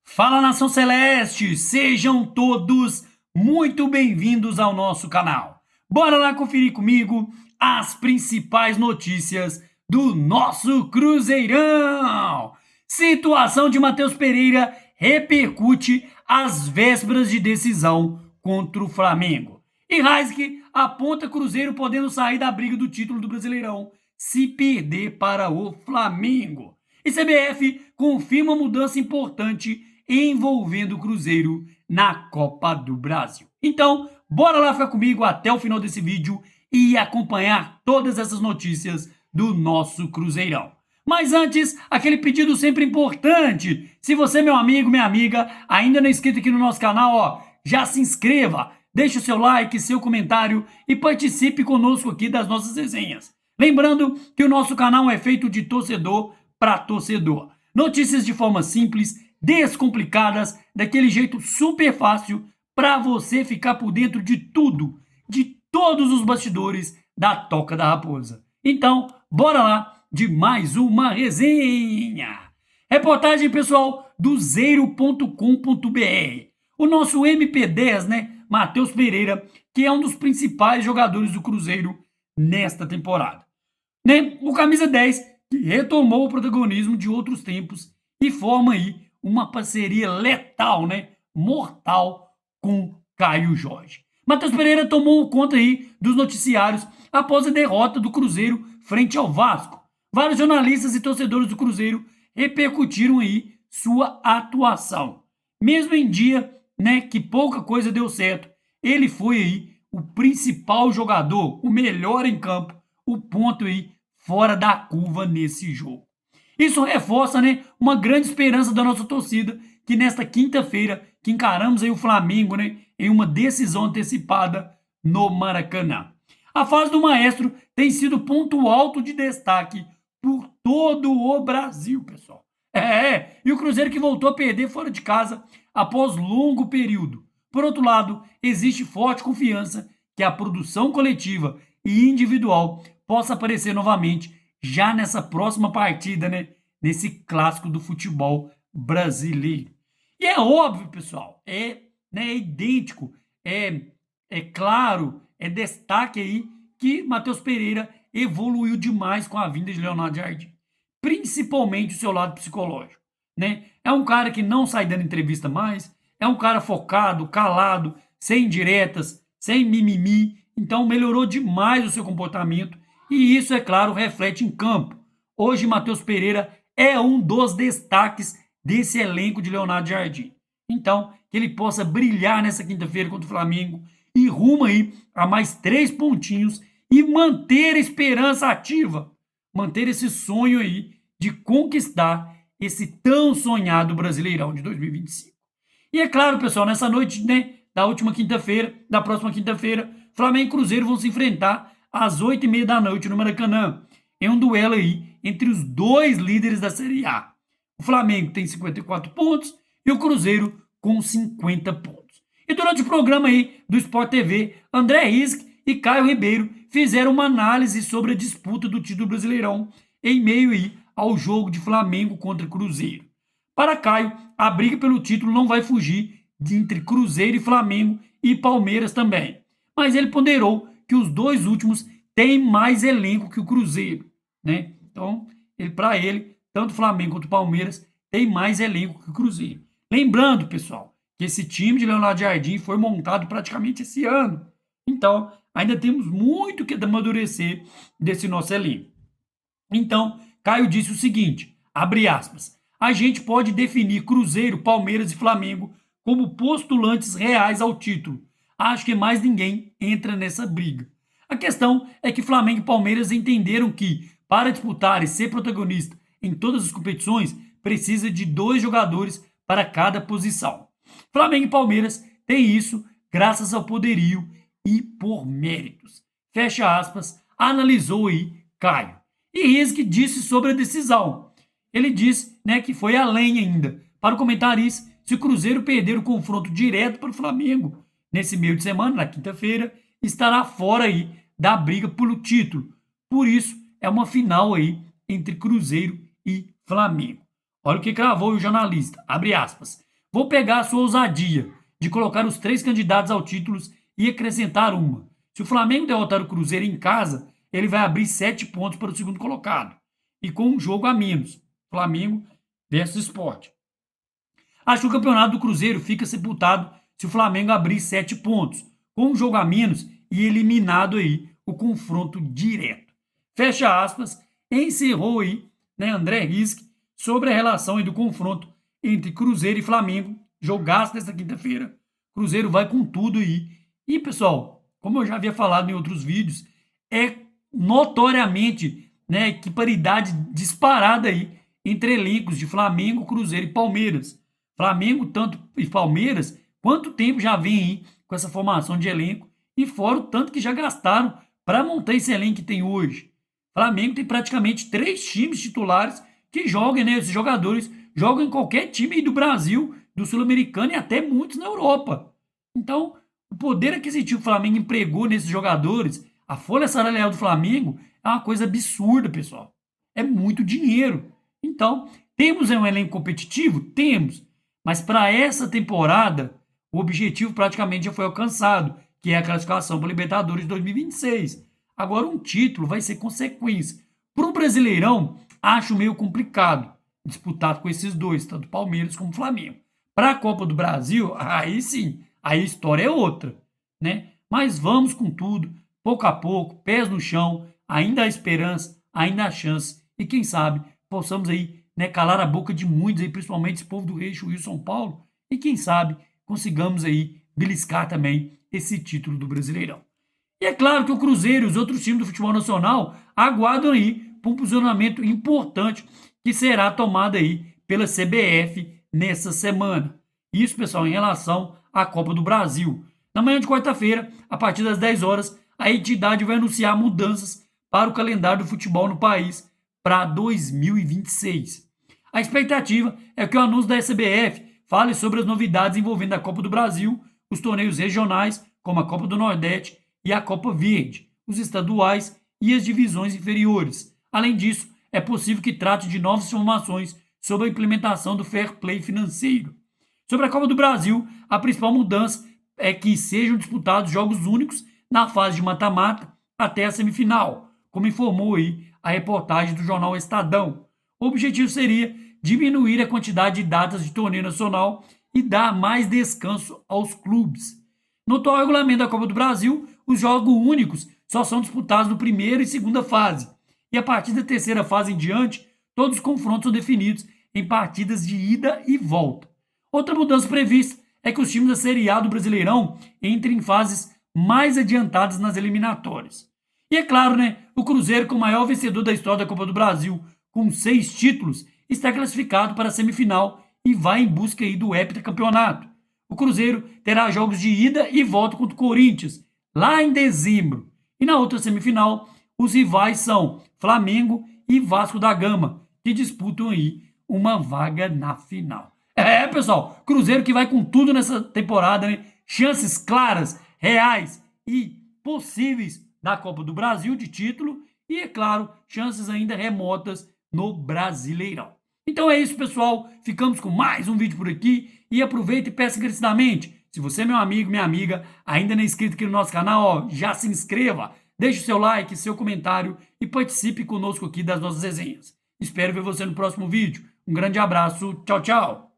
Fala, Nação Celeste! Sejam todos muito bem-vindos ao nosso canal. Bora lá conferir comigo as principais notícias do nosso Cruzeirão! Situação de Matheus Pereira repercute às vésperas de decisão contra o Flamengo. E Raik aponta Cruzeiro podendo sair da briga do título do Brasileirão se perder para o Flamengo. E CBF confirma mudança importante envolvendo o Cruzeiro na Copa do Brasil. Então, bora lá ficar comigo até o final desse vídeo e acompanhar todas essas notícias do nosso Cruzeirão. Mas antes, aquele pedido sempre importante. Se você, meu amigo, minha amiga, ainda não é inscrito aqui no nosso canal, ó, já se inscreva, deixe o seu like, seu comentário e participe conosco aqui das nossas resenhas. Lembrando que o nosso canal é feito de torcedor para torcedor. Notícias de forma simples, descomplicadas, daquele jeito super fácil para você ficar por dentro de tudo, de todos os bastidores da Toca da Raposa. Então, bora lá de mais uma resenha. Reportagem, pessoal, do zero.com.br. O nosso MP10, né, Matheus Pereira, que é um dos principais jogadores do Cruzeiro nesta temporada. Né? O camisa 10, que retomou o protagonismo de outros tempos e forma aí uma parceria letal, né? Mortal com Caio Jorge. Matheus Pereira tomou conta aí dos noticiários após a derrota do Cruzeiro frente ao Vasco. Vários jornalistas e torcedores do Cruzeiro repercutiram aí sua atuação. Mesmo em dia, né, que pouca coisa deu certo, ele foi aí o principal jogador, o melhor em campo, o ponto aí fora da curva nesse jogo. Isso reforça, né, uma grande esperança da nossa torcida, que nesta quinta-feira, que encaramos aí o Flamengo, né, em uma decisão antecipada no Maracanã. A fase do Maestro tem sido ponto alto de destaque por todo o Brasil, pessoal. E o Cruzeiro que voltou a perder fora de casa após longo período. Por outro lado, existe forte confiança que a produção coletiva e individual possa aparecer novamente já nessa próxima partida, né? Nesse clássico do futebol brasileiro. E é óbvio, pessoal, né, é idêntico, é claro, é destaque aí que Matheus Pereira evoluiu demais com a vinda de Leonardo Jardim. Principalmente o seu lado psicológico, né? É um cara que não sai dando entrevista mais, é um cara focado, calado, sem indiretas, sem mimimi, então melhorou demais o seu comportamento e isso, é claro, reflete em campo. Hoje, Matheus Pereira é um dos destaques desse elenco de Leonardo Jardim. Então, que ele possa brilhar nessa quinta-feira contra o Flamengo e rumo aí a mais 3 pontinhos e manter a esperança ativa, manter esse sonho aí de conquistar esse tão sonhado Brasileirão de 2025. E é claro, pessoal, nessa noite, né, da última quinta-feira, da próxima quinta-feira, Flamengo e Cruzeiro vão se enfrentar às 8h30 da noite no Maracanã, em um duelo aí entre os dois líderes da Série A. O Flamengo tem 54 pontos e o Cruzeiro com 50 pontos. E durante o programa aí do Sport TV, André Rizek e Caio Ribeiro fizeram uma análise sobre a disputa do título Brasileirão em meio aí ao jogo de Flamengo contra Cruzeiro. Para Caio, a briga pelo título não vai fugir entre Cruzeiro e Flamengo e Palmeiras também. Mas ele ponderou que os dois últimos têm mais elenco que o Cruzeiro, né? Então, para ele, tanto o Flamengo quanto o Palmeiras tem mais elenco que o Cruzeiro. Lembrando, pessoal, que esse time de Leonardo Jardim foi montado praticamente esse ano. Então, ainda temos muito que amadurecer desse nosso elenco. Então, Caio disse o seguinte, abre aspas, a gente pode definir Cruzeiro, Palmeiras e Flamengo como postulantes reais ao título. Acho que mais ninguém entra nessa briga. A questão é que Flamengo e Palmeiras entenderam que, para disputar e ser protagonista em todas as competições, precisa de 2 jogadores para cada posição. Flamengo e Palmeiras têm isso graças ao poderio e por méritos. Fecha aspas, analisou aí Caio. E Rizek disse sobre a decisão. Ele disse, né, que foi além ainda. Para o comentarista, se o Cruzeiro perder o confronto direto para o Flamengo nesse meio de semana, na quinta-feira, estará fora aí da briga pelo título. Por isso, é uma final aí entre Cruzeiro e Flamengo. Olha o que cravou o jornalista, abre aspas. Vou pegar a sua ousadia de colocar os 3 candidatos ao título e acrescentar uma. Se o Flamengo derrotar o Cruzeiro em casa, ele vai abrir 7 pontos para o segundo colocado. E com um jogo a menos. Flamengo versus Sport. Acho que o campeonato do Cruzeiro fica sepultado se o Flamengo abrir 7 pontos. Com um jogo a menos e eliminado aí o confronto direto. Fecha aspas. Encerrou aí, né, André Rizek sobre a relação aí do confronto entre Cruzeiro e Flamengo. Jogaço nesta quinta-feira. Cruzeiro vai com tudo aí. E, pessoal, como eu já havia falado em outros vídeos, é notoriamente, né, que paridade disparada aí entre elencos de Flamengo, Cruzeiro e Palmeiras. Flamengo, tanto e Palmeiras, quanto tempo já vem aí com essa formação de elenco e fora o tanto que já gastaram para montar esse elenco que tem hoje. Flamengo tem praticamente 3 times titulares que jogam, né? Esses jogadores jogam em qualquer time aí do Brasil, do Sul-Americano e até muitos na Europa. Então, o poder aquisitivo que o Flamengo empregou nesses jogadores, a folha salarial do Flamengo, é uma coisa absurda, pessoal. É muito dinheiro. Então, temos um elenco competitivo? Temos. Mas para essa temporada, o objetivo praticamente já foi alcançado, que é a classificação para a Libertadores de 2026. Agora, um título vai ser consequência. Para o Brasileirão, acho meio complicado disputar com esses dois, tanto Palmeiras como Flamengo. Para a Copa do Brasil, aí sim, aí a história é outra, né? Mas vamos com tudo, pouco a pouco, pés no chão, ainda há esperança, ainda há chance, e quem sabe possamos aí, né, calar a boca de muitos aí, principalmente esse povo do Eixo Rio São Paulo, e quem sabe consigamos aí beliscar também esse título do Brasileirão. E é claro que o Cruzeiro e os outros times do futebol nacional aguardam aí por um posicionamento importante que será tomado aí pela CBF nessa semana. Isso, pessoal, em relação à Copa do Brasil. Na manhã de quarta-feira, a partir das 10 horas, a entidade vai anunciar mudanças para o calendário do futebol no país para 2026. A expectativa é que o anúncio da CBF fale sobre as novidades envolvendo a Copa do Brasil, os torneios regionais, como a Copa do Nordeste e a Copa Verde, os estaduais e as divisões inferiores. Além disso, é possível que trate de novas informações sobre a implementação do fair play financeiro. Sobre a Copa do Brasil, a principal mudança é que sejam disputados jogos únicos na fase de mata-mata até a semifinal, como informou aí a reportagem do jornal Estadão. O objetivo seria diminuir a quantidade de datas de torneio nacional e dar mais descanso aos clubes. No atual regulamento da Copa do Brasil, os jogos únicos só são disputados no primeira e segunda fase, e a partir da terceira fase em diante, todos os confrontos são definidos em partidas de ida e volta. Outra mudança prevista é que os times da Série A do Brasileirão entrem em fases mais adiantadas nas eliminatórias. E é claro, né, o Cruzeiro, com o maior vencedor da história da Copa do Brasil, com 6 títulos, está classificado para a semifinal e vai em busca aí do heptacampeonato. O Cruzeiro terá jogos de ida e volta contra o Corinthians, lá em dezembro. E na outra semifinal, os rivais são Flamengo e Vasco da Gama, que disputam aí uma vaga na final. É, pessoal, Cruzeiro que vai com tudo nessa temporada, né? Chances claras, reais e possíveis da Copa do Brasil de título e, é claro, chances ainda remotas no Brasileirão. Então é isso, pessoal. Ficamos com mais um vídeo por aqui e aproveita e peça encarecidamente. Se você, meu amigo, minha amiga, ainda não é inscrito aqui no nosso canal, ó, já se inscreva, deixe o seu like, seu comentário e participe conosco aqui das nossas resenhas. Espero ver você no próximo vídeo. Um grande abraço. Tchau, tchau.